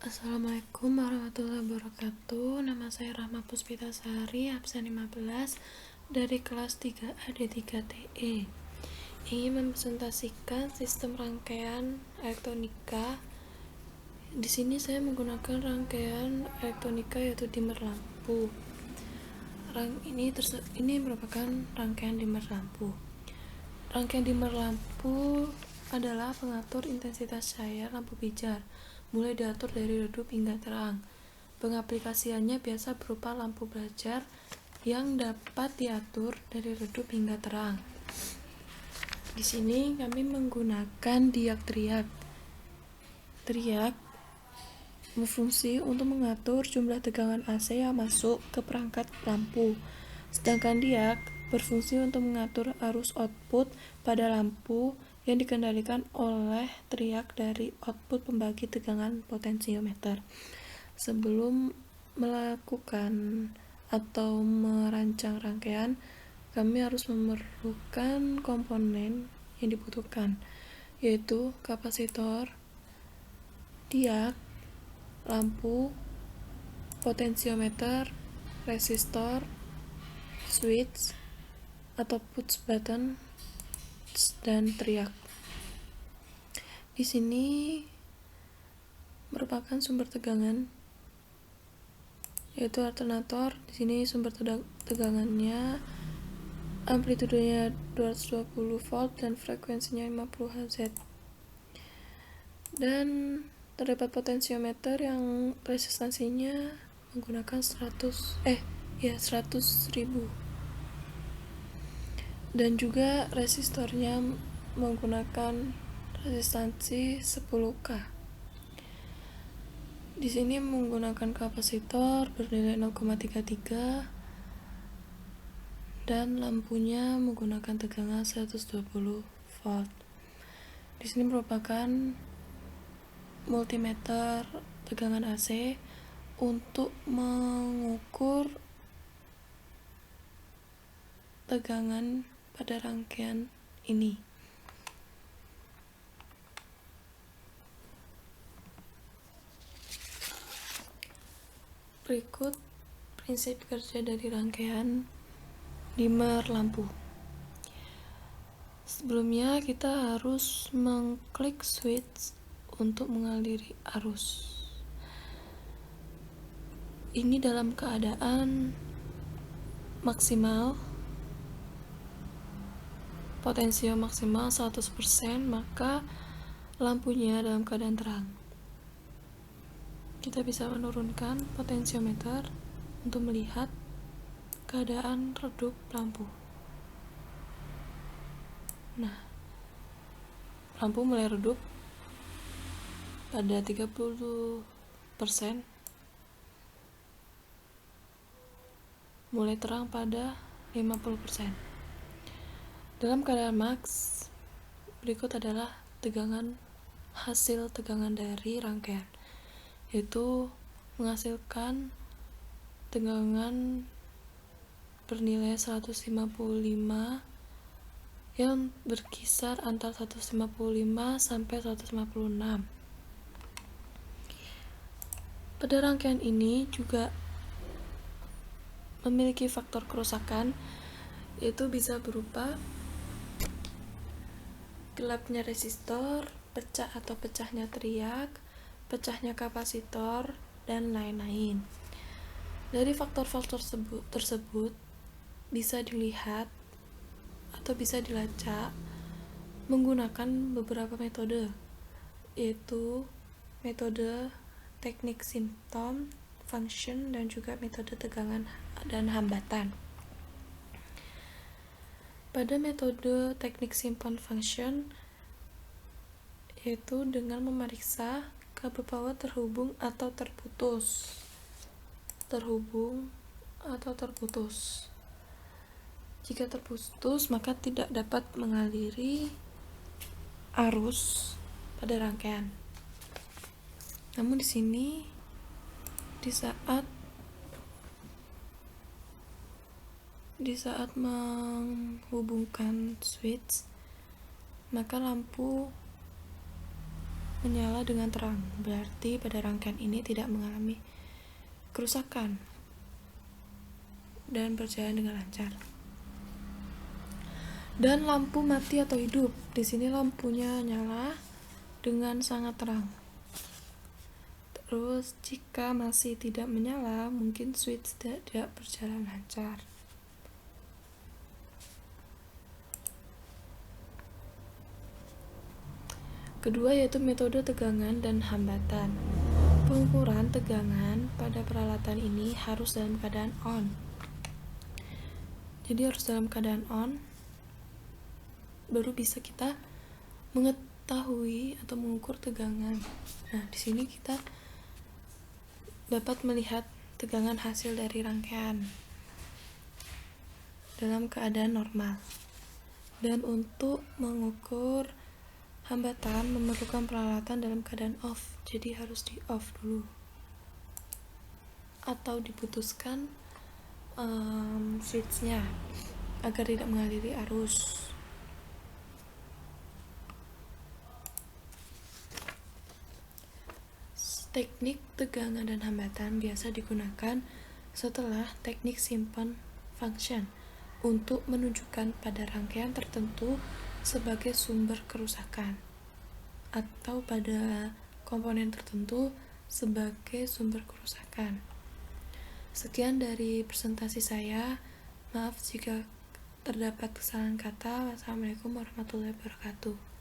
Assalamualaikum warahmatullahi wabarakatuh. Nama saya Rahma Puspitasari, absen 15 dari kelas 3A D3TE. Ingin mempresentasikan sistem rangkaian elektronika. Di sini saya menggunakan rangkaian elektronika yaitu dimmer lampu. Ini merupakan rangkaian dimmer lampu. Rangkaian dimmer lampu adalah pengatur intensitas cahaya lampu pijar, mulai diatur dari redup hingga terang. Pengaplikasiannya biasa berupa lampu belajar yang dapat diatur dari redup hingga terang. Di sini kami menggunakan diag triag. Triag berfungsi untuk mengatur jumlah tegangan AC yang masuk ke perangkat lampu. Sedangkan diag berfungsi untuk mengatur arus output pada lampu yang dikendalikan oleh triag dari output pembagi tegangan potensiometer. Sebelum melakukan atau merancang rangkaian, kami harus memerlukan komponen yang dibutuhkan, yaitu kapasitor, diag, lampu, potensiometer, resistor, switch atau push button, dan triag. Di sini merupakan sumber tegangan, yaitu alternator. Di sini sumber tegangannya amplitudenya 220 volt dan frekuensinya 50 Hz. Dan terdapat potensiometer yang resistansinya menggunakan 100.000, dan juga resistornya menggunakan resistansi 10K. Di sini menggunakan kapasitor bernilai 0,33 dan lampunya menggunakan tegangan 120 volt. Di sini merupakan multimeter tegangan AC untuk mengukur tegangan pada rangkaian ini. Berikut prinsip kerja dari rangkaian dimmer lampu. Sebelumnya kita harus mengklik switch untuk mengaliri arus. Ini dalam keadaan maksimal, potensio maksimal 100%, maka lampunya dalam keadaan terang. Kita bisa menurunkan potensiometer untuk melihat keadaan redup lampu. Nah, lampu mulai redup pada 30%, mulai terang pada 50%. Dalam keadaan max, berikut adalah hasil tegangan dari rangkaian, yaitu menghasilkan tegangan bernilai 155 yang berkisar antara 155 sampai 156. Pada rangkaian ini juga memiliki faktor kerusakan, yaitu bisa berupa gelapnya resistor, pecah atau pecahnya triag, pecahnya kapasitor, dan lain-lain. Dari faktor-faktor tersebut bisa dilihat atau bisa dilacak menggunakan beberapa metode, yaitu metode teknik simptom, function, dan juga metode tegangan dan hambatan. Pada metode teknik simptom function, yaitu dengan memeriksa kabel power terhubung atau terputus. Jika terputus, maka tidak dapat mengaliri arus pada rangkaian. Namun di sini di saat menghubungkan switch, maka lampu menyala dengan terang, berarti pada rangkaian ini tidak mengalami kerusakan dan berjalan dengan lancar. Dan lampu mati atau hidup. Di sini lampunya nyala dengan sangat terang. Terus jika masih tidak menyala, mungkin switch tidak berjalan lancar. Kedua yaitu metode tegangan dan hambatan. Pengukuran tegangan pada peralatan ini harus dalam keadaan on. Jadi harus dalam keadaan on, baru bisa kita mengetahui atau mengukur tegangan. Nah, di sini kita dapat melihat tegangan hasil dari rangkaian dalam keadaan normal. Dan untuk mengukur hambatan memerlukan peralatan dalam keadaan off, jadi harus di off dulu atau diputuskan switchnya agar tidak mengaliri arus. Teknik tegangan dan hambatan biasa digunakan setelah teknik simpan function untuk menunjukkan pada rangkaian tertentu sebagai sumber kerusakan atau pada komponen tertentu sebagai sumber kerusakan. Sekian dari presentasi saya. Maaf jika terdapat kesalahan kata. Wassalamualaikum warahmatullahi wabarakatuh.